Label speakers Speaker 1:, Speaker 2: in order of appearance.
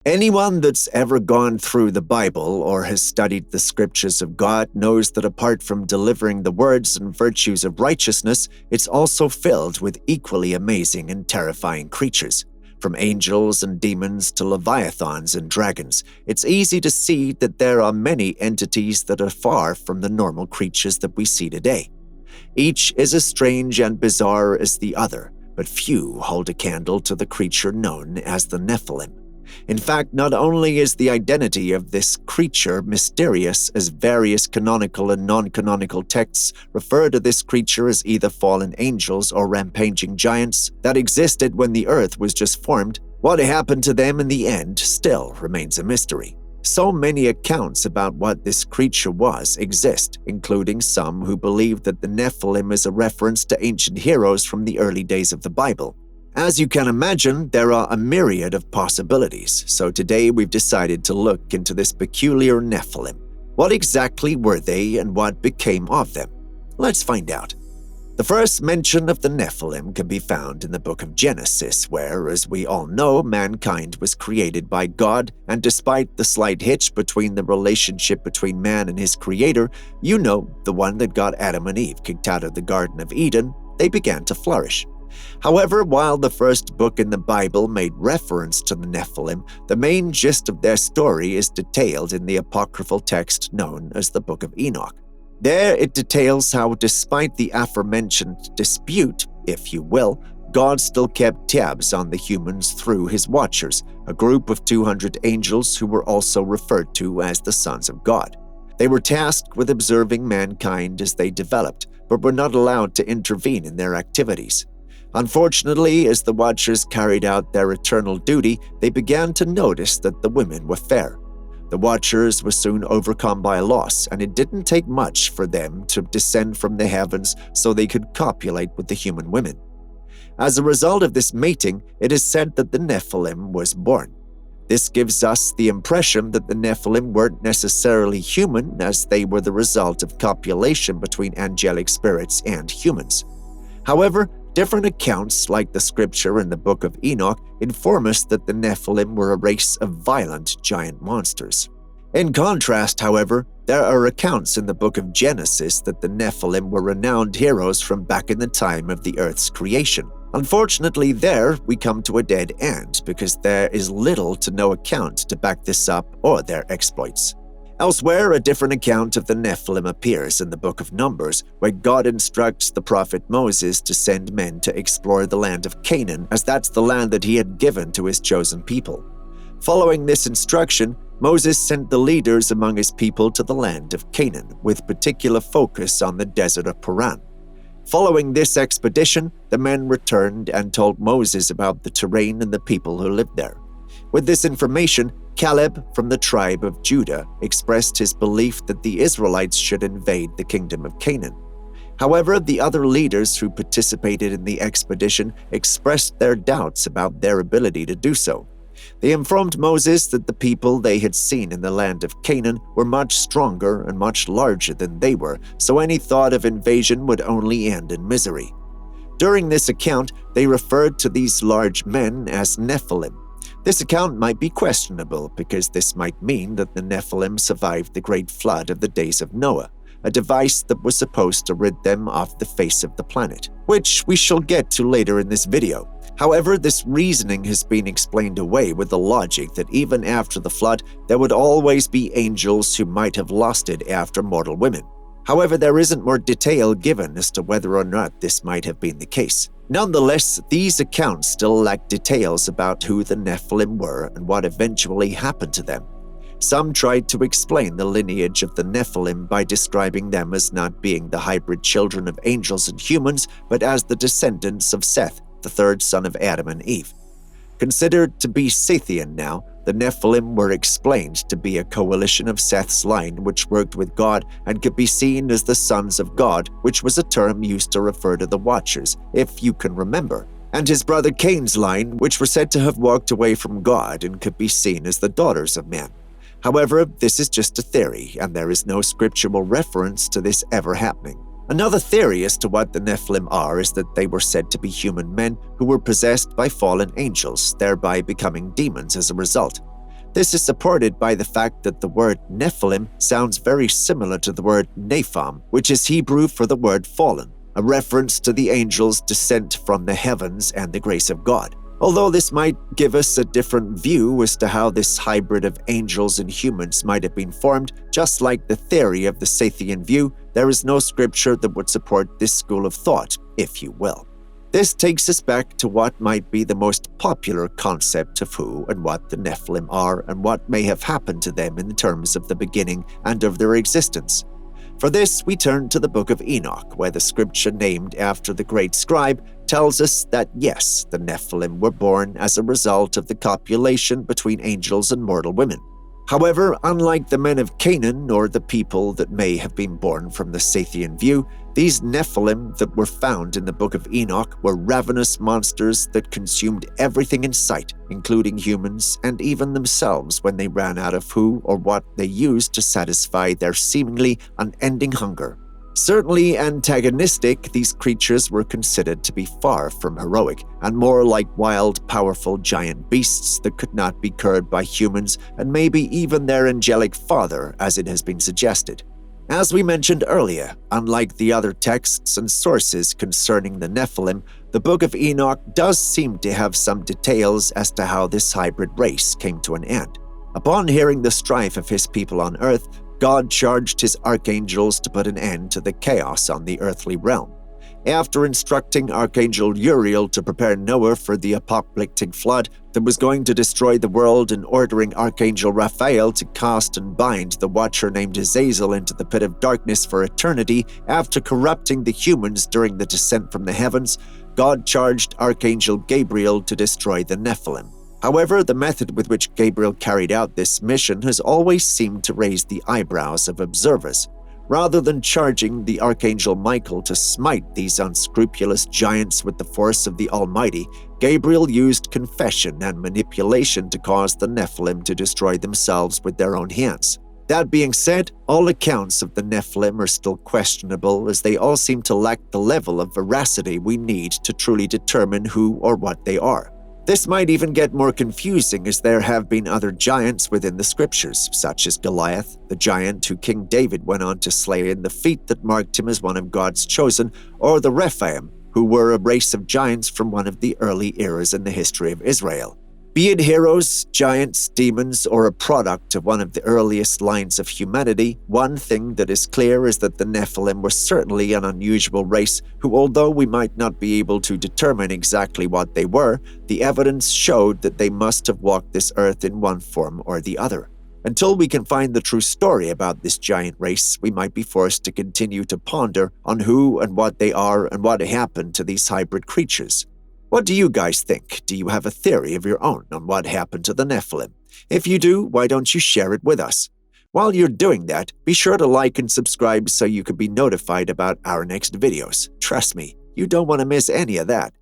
Speaker 1: Anyone that's ever gone through the Bible or has studied the scriptures of God knows that apart from delivering the words and virtues of righteousness, it's also filled with equally amazing and terrifying creatures. From angels and demons to leviathans and dragons, it's easy to see that there are many entities that are far from the normal creatures that we see today. Each is as strange and bizarre as the other, but few hold a candle to the creature known as the Nephilim. In fact, not only is the identity of this creature mysterious, as various canonical and non-canonical texts refer to this creature as either fallen angels or rampaging giants that existed when the earth was just formed, what happened to them in the end still remains a mystery. So many accounts about what this creature was exist, including some who believe that the Nephilim is a reference to ancient heroes from the early days of the Bible. As you can imagine, there are a myriad of possibilities, so today we've decided to look into this peculiar Nephilim. What exactly were they and what became of them? Let's find out. The first mention of the Nephilim can be found in the book of Genesis, where, as we all know, mankind was created by God, and despite the slight hitch between the relationship between man and his creator, the one that got Adam and Eve kicked out of the Garden of Eden, they began to flourish. However, while the first book in the Bible made reference to the Nephilim, the main gist of their story is detailed in the apocryphal text known as the Book of Enoch. There it details how, despite the aforementioned dispute, if you will, God still kept tabs on the humans through his watchers, a group of 200 angels who were also referred to as the sons of God. They were tasked with observing mankind as they developed, but were not allowed to intervene in their activities. Unfortunately, as the Watchers carried out their eternal duty, they began to notice that the women were fair. The Watchers were soon overcome by loss, and it didn't take much for them to descend from the heavens so they could copulate with the human women. As a result of this mating, it is said that the Nephilim was born. This gives us the impression that the Nephilim weren't necessarily human, as they were the result of copulation between angelic spirits and humans. However, different accounts, like the scripture in the Book of Enoch, inform us that the Nephilim were a race of violent giant monsters. In contrast, however, there are accounts in the Book of Genesis that the Nephilim were renowned heroes from back in the time of the earth's creation. Unfortunately, there we come to a dead end because there is little to no account to back this up or their exploits. Elsewhere, a different account of the Nephilim appears in the book of Numbers, where God instructs the prophet Moses to send men to explore the land of Canaan, as that's the land that he had given to his chosen people. Following this instruction, Moses sent the leaders among his people to the land of Canaan, with particular focus on the desert of Paran. Following this expedition, the men returned and told Moses about the terrain and the people who lived there. With this information, Caleb from the tribe of Judah expressed his belief that the Israelites should invade the kingdom of Canaan. However, the other leaders who participated in the expedition expressed their doubts about their ability to do so. They informed Moses that the people they had seen in the land of Canaan were much stronger and much larger than they were, so any thought of invasion would only end in misery. During this account, they referred to these large men as Nephilim. This account might be questionable because this might mean that the Nephilim survived the great flood of the days of Noah, a device that was supposed to rid them off the face of the planet, which we shall get to later in this video. However, this reasoning has been explained away with the logic that even after the flood, there would always be angels who might have lusted after mortal women. However, there isn't more detail given as to whether or not this might have been the case. Nonetheless, these accounts still lack details about who the Nephilim were and what eventually happened to them. Some tried to explain the lineage of the Nephilim by describing them as not being the hybrid children of angels and humans, but as the descendants of Seth, the third son of Adam and Eve. Considered to be Scythian now, the Nephilim were explained to be a coalition of Seth's line which worked with God and could be seen as the sons of God, which was a term used to refer to the Watchers, if you can remember, and his brother Cain's line, which were said to have walked away from God and could be seen as the daughters of man. However, this is just a theory, and there is no scriptural reference to this ever happening. Another theory as to what the Nephilim are is that they were said to be human men who were possessed by fallen angels, thereby becoming demons as a result. This is supported by the fact that the word Nephilim sounds very similar to the word Nepham, which is Hebrew for the word fallen, a reference to the angels' descent from the heavens and the grace of God. Although this might give us a different view as to how this hybrid of angels and humans might have been formed, just like the theory of the Sathian view, there is no scripture that would support this school of thought, if you will. This takes us back to what might be the most popular concept of who and what the Nephilim are and what may have happened to them in terms of the beginning and of their existence. For this, we turn to the book of Enoch, where the scripture named after the great scribe tells us that yes, the Nephilim were born as a result of the copulation between angels and mortal women. However, unlike the men of Canaan or the people that may have been born from the Sathian view, these Nephilim that were found in the book of Enoch were ravenous monsters that consumed everything in sight, including humans and even themselves when they ran out of who or what they used to satisfy their seemingly unending hunger. Certainly antagonistic, these creatures were considered to be far from heroic and more like wild, powerful giant beasts that could not be curbed by humans and maybe even their angelic father, as it has been suggested. As we mentioned earlier, unlike the other texts and sources concerning the Nephilim, the Book of Enoch does seem to have some details as to how this hybrid race came to an end. Upon hearing the strife of his people on earth, God charged his archangels to put an end to the chaos on the earthly realm. After instructing Archangel Uriel to prepare Noah for the apocalyptic flood that was going to destroy the world and ordering Archangel Raphael to cast and bind the watcher named Azazel into the pit of darkness for eternity after corrupting the humans during the descent from the heavens, God charged Archangel Gabriel to destroy the Nephilim. However, the method with which Gabriel carried out this mission has always seemed to raise the eyebrows of observers. Rather than charging the Archangel Michael to smite these unscrupulous giants with the force of the Almighty, Gabriel used confession and manipulation to cause the Nephilim to destroy themselves with their own hands. That being said, all accounts of the Nephilim are still questionable, as they all seem to lack the level of veracity we need to truly determine who or what they are. This might even get more confusing, as there have been other giants within the scriptures, such as Goliath, the giant who King David went on to slay in the feat that marked him as one of God's chosen, or the Rephaim, who were a race of giants from one of the early eras in the history of Israel. Be it heroes, giants, demons, or a product of one of the earliest lines of humanity, one thing that is clear is that the Nephilim were certainly an unusual race who, although we might not be able to determine exactly what they were, the evidence showed that they must have walked this earth in one form or the other. Until we can find the true story about this giant race, we might be forced to continue to ponder on who and what they are and what happened to these hybrid creatures. What do you guys think? Do you have a theory of your own on what happened to the Nephilim? If you do, why don't you share it with us? While you're doing that, be sure to like and subscribe so you can be notified about our next videos. Trust me, you don't want to miss any of that.